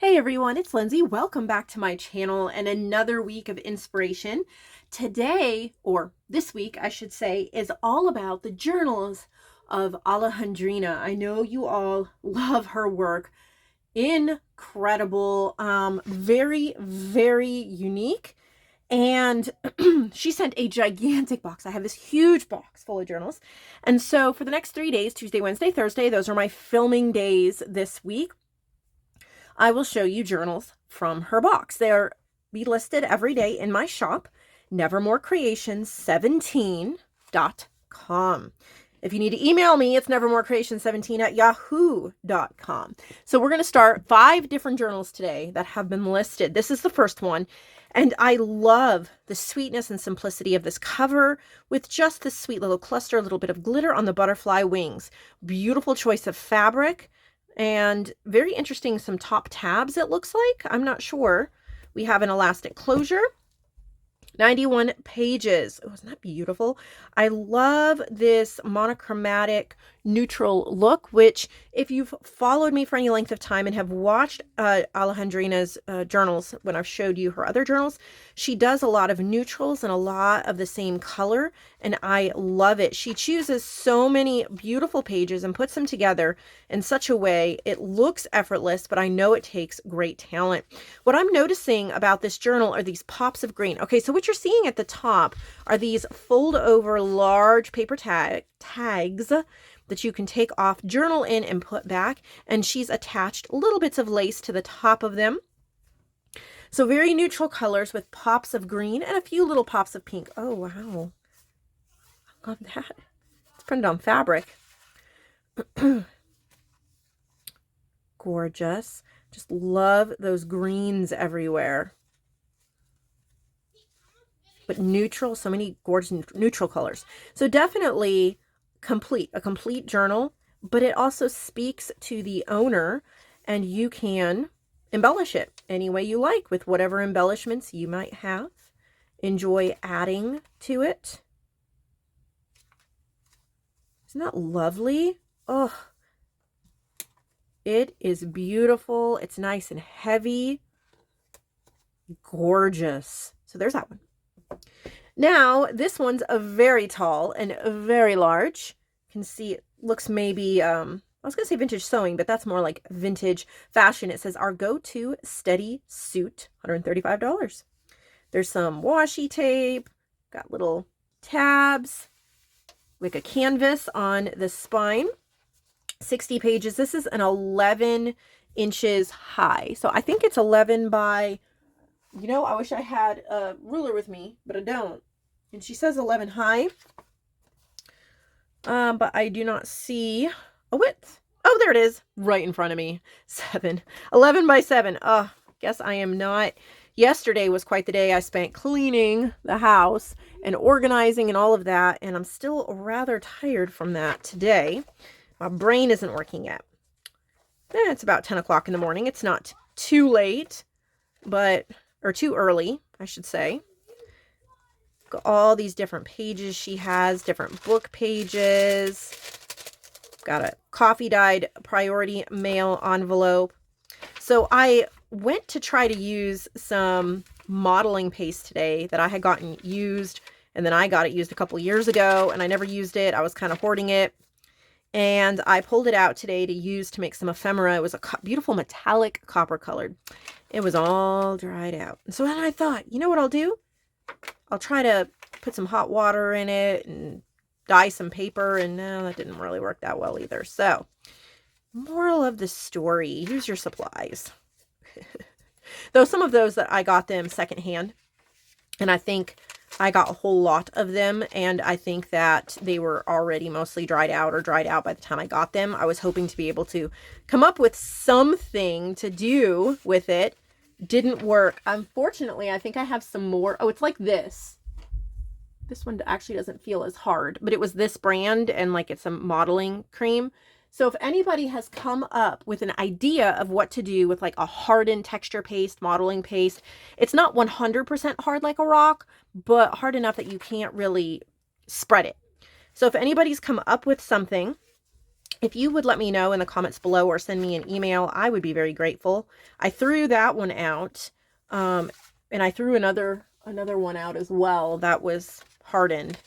Hey everyone, it's Lindsay. Welcome back to my channel and another week of inspiration. Today, or this week, I should say, is all about the journals of Alejandrina. I know you all love her work. Incredible, very, very unique. And she sent a gigantic box. I have this huge box full of journals. And so for the next 3 days, Tuesday, Wednesday, Thursday, those are my filming days this week. I will show you journals from her box. They'll be listed every day in my shop, nevermorecreations17.com. If you need to email me, it's nevermorecreation17@yahoo.com. So we're going to start 5 different journals today that have been listed. This is the first one. And I love the sweetness and simplicity of this cover with just this sweet little cluster, a little bit of glitter on the butterfly wings. Beautiful choice of fabric. And very interesting, some top tabs, it looks like. I'm not sure. We have an elastic closure. 91 pages. Oh, isn't that beautiful? I love this monochromatic neutral look, which if you've followed me for any length of time and have watched Alejandrina's journals, when I've showed you her other journals, she does a lot of neutrals and a lot of the same color, and I love it. She chooses so many beautiful pages and puts them together in such a way it looks effortless, but I know it takes great talent. What I'm noticing about this journal are these pops of green. Okay, so what you're seeing at the top are these fold over large paper tags that you can take off, journal in, and put back. And she's attached little bits of lace to the top of them. So very neutral colors with pops of green and a few little pops of pink. Oh, wow. I love that. It's printed on fabric. Gorgeous. Just love those greens everywhere. But neutral, so many gorgeous neutral colors. So definitely a complete journal, but it also speaks to the owner, and you can embellish it any way you like with whatever embellishments you might have. Enjoy adding to it. Isn't that lovely? Oh, it is beautiful. It's nice and heavy. Gorgeous. So there's that one. Now, this one's a very tall and very large. You can see it looks maybe, I was going to say vintage sewing, but that's more like vintage fashion. It says our go-to steady suit, $135. There's some washi tape, got little tabs, like a canvas on the spine. 60 pages. This is an 11 inches high. So I think it's 11 by, I wish I had a ruler with me, but I don't. And she says 11 high. But I do not see a width. Oh, there it is, right in front of me. 11 by 7. Guess I am not. Yesterday was quite the day I spent cleaning the house and organizing and all of that. And I'm still rather tired from that today. My brain isn't working yet. It's about 10 o'clock in the morning. It's not too late, or too early, I should say. Got all these different pages she has, different book pages. Got a coffee dyed priority mail envelope. So I went to try to use some modeling paste today that I had gotten used, and then I got it used a couple years ago, and I never used it. I was kind of hoarding it. And I pulled it out today to use to make some ephemera. It was a beautiful metallic copper colored. It was all dried out. And so then I thought, you know what I'll do? I'll try to put some hot water in it and dye some paper. And no, that didn't really work that well either. So, moral of the story, use your supplies. Though some of those that I got them secondhand. And I think I got a whole lot of them, and I think that they were already mostly dried out by the time I got them. I was hoping to be able to come up with something to do with it. Didn't work. Unfortunately, I think I have some more. Oh, it's like this. This one actually doesn't feel as hard, but it was this brand, and like it's a modeling cream. So if anybody has come up with an idea of what to do with like a hardened texture paste, modeling paste, it's not 100% hard like a rock, but hard enough that you can't really spread it. So if anybody's come up with something, If you would let me know in the comments below or send me an email, I would be very grateful. I threw that one out, and I threw another one out as well that was hardened.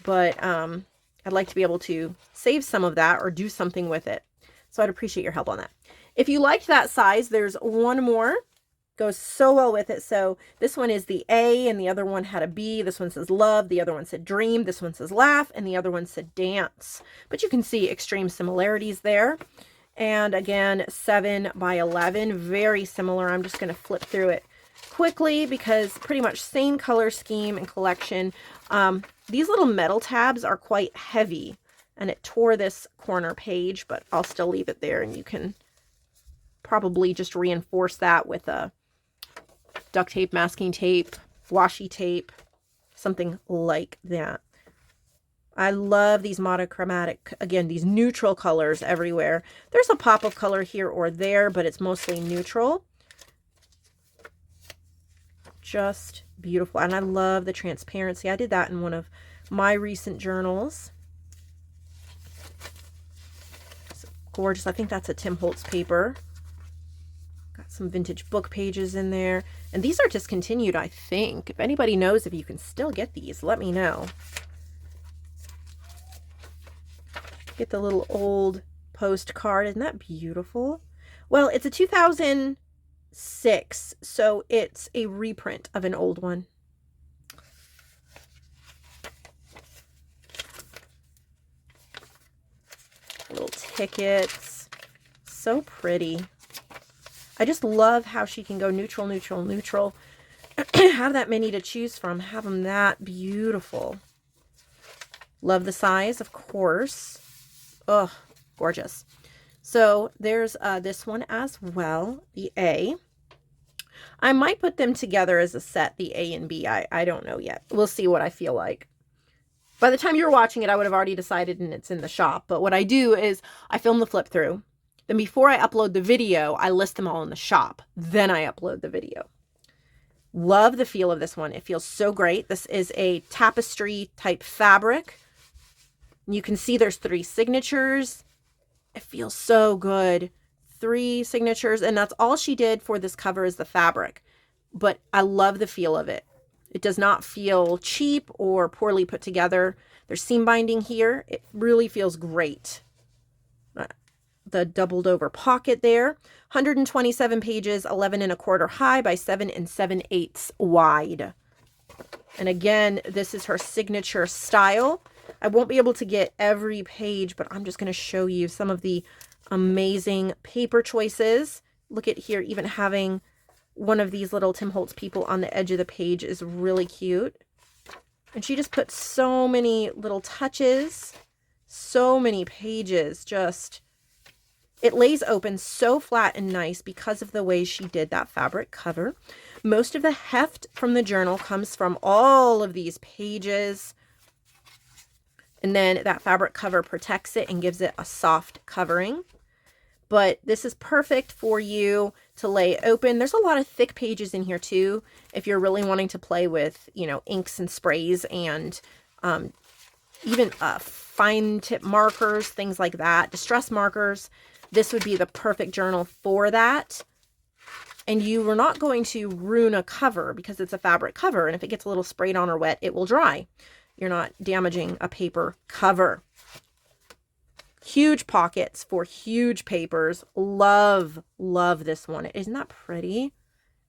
But I'd like to be able to save some of that or do something with it. So I'd appreciate your help on that. If you liked that size, there's one more. Goes so well with it. So this one is the A and the other one had a B. This one says love, the other one said dream, this one says laugh, and the other one said dance. But you can see extreme similarities there. And again, 7 by 11, very similar. I'm just going to flip through it quickly because pretty much same color scheme and collection. These little metal tabs are quite heavy, and it tore this corner page, but I'll still leave it there, and you can probably just reinforce that with a duct tape, masking tape, washi tape, something like that. I love these monochromatic, again, these neutral colors everywhere. There's a pop of color here or there, but it's mostly neutral. Just beautiful. And I love the transparency. I did that in one of my recent journals. It's gorgeous. I think that's a Tim Holtz paper. Got some vintage book pages in there. And these are discontinued, I think. If anybody knows if you can still get these, let me know. Get the little old postcard. Isn't that beautiful? Well, it's a 2006, so it's a reprint of an old one. Little tickets. So pretty. I just love how she can go neutral, neutral, neutral. Have that many to choose from. Have them that beautiful. Love the size, of course. Oh, gorgeous. So there's this one as well, the A. I might put them together as a set, the A and B. I don't know yet. We'll see what I feel like. By the time you're watching it, I would have already decided and it's in the shop. But what I do is I film the flip through. Then before I upload the video, I list them all in the shop. Then I upload the video. Love the feel of this one. It feels so great. This is a tapestry type fabric. You can see there's 3 signatures. It feels so good. 3 signatures, and that's all she did for this cover is the fabric. But I love the feel of it. It does not feel cheap or poorly put together. There's seam binding here. It really feels great. The doubled over pocket there. 127 pages, 11 1/4 high by 7 7/8 wide. And again, this is her signature style. I won't be able to get every page, but I'm just going to show you some of the amazing paper choices. Look at here, even having one of these little Tim Holtz people on the edge of the page is really cute. And she just put so many little touches, so many pages. Just, it lays open so flat and nice because of the way she did that fabric cover. Most of the heft from the journal comes from all of these pages. And then that fabric cover protects it and gives it a soft covering. But this is perfect for you to lay open. There's a lot of thick pages in here too. If you're really wanting to play with, you know, inks and sprays and even fine tip markers, things like that, distress markers. This would be the perfect journal for that. And you are not going to ruin a cover because it's a fabric cover. And if it gets a little sprayed on or wet, it will dry. You're not damaging a paper cover. Huge pockets for huge papers. Love, love this one. Isn't that pretty?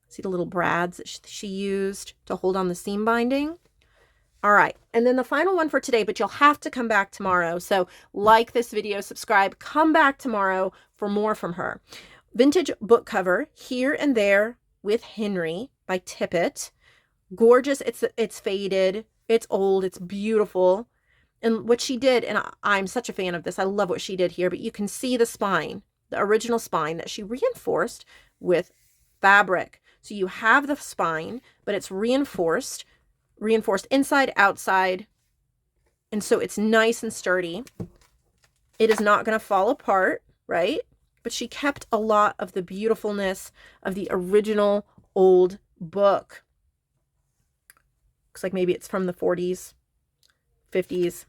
See the little brads that she used to hold on the seam binding? All right, and then the final one for today, but you'll have to come back tomorrow. So like this video, subscribe, come back tomorrow for more from her. Vintage book cover, Here and There with Henry by Tippett. Gorgeous. It's faded. It's old. It's beautiful. And what she did, and I'm such a fan of this, I love what she did here, but you can see the spine, the original spine that she reinforced with fabric. So you have the spine, but it's reinforced inside, outside. And so it's nice and sturdy. It is not going to fall apart, right? But she kept a lot of the beautifulness of the original old book. Looks like maybe it's from the 40s, 50s.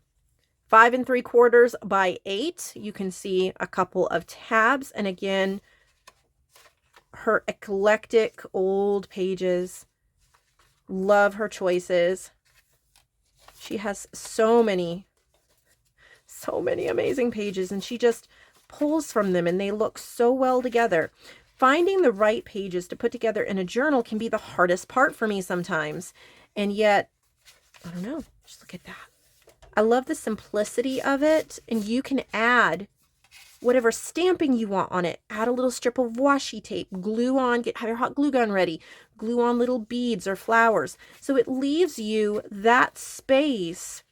5 3/4 by 8. You can see a couple of tabs. And again, her eclectic old pages. Love her choices. She has so many amazing pages, and she just pulls from them, and they look so well together. Finding the right pages to put together in a journal can be the hardest part for me sometimes. And yet, I don't know, just look at that. I love the simplicity of it, and you can add whatever stamping you want on it. Add a little strip of washi tape, glue on, have your hot glue gun ready, glue on little beads or flowers. So it leaves you that space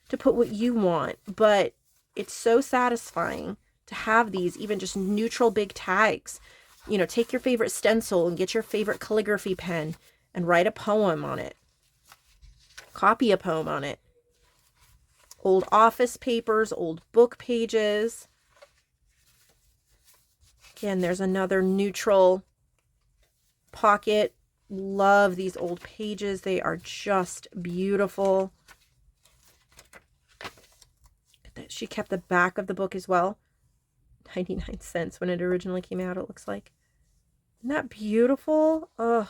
to put what you want, but it's so satisfying to have these, even just neutral big tags. You know, take your favorite stencil and get your favorite calligraphy pen and write a poem on it. Copy a poem on it. Old office papers, old book pages. Again, there's another neutral pocket. Love these old pages. They are just beautiful. She kept the back of the book as well. 99 cents when it originally came out, it looks like. Isn't that beautiful? Ugh.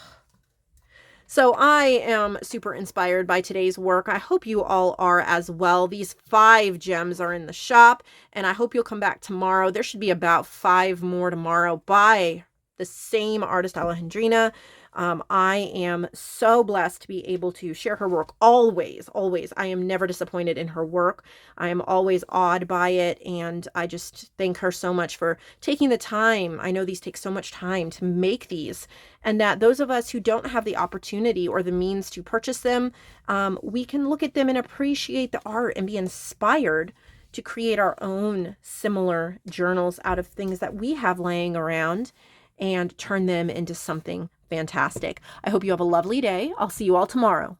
So I am super inspired by today's work. I hope you all are as well. These 5 gems are in the shop, and I hope you'll come back tomorrow. There should be about 5 more tomorrow by the same artist, Alejandrina. I am so blessed to be able to share her work always. I am never disappointed in her work. I am always awed by it, and I just thank her so much for taking the time. I know these take so much time to make these, and that those of us who don't have the opportunity or the means to purchase them, we can look at them and appreciate the art and be inspired to create our own similar journals out of things that we have laying around and turn them into something fantastic. I hope you have a lovely day. I'll see you all tomorrow.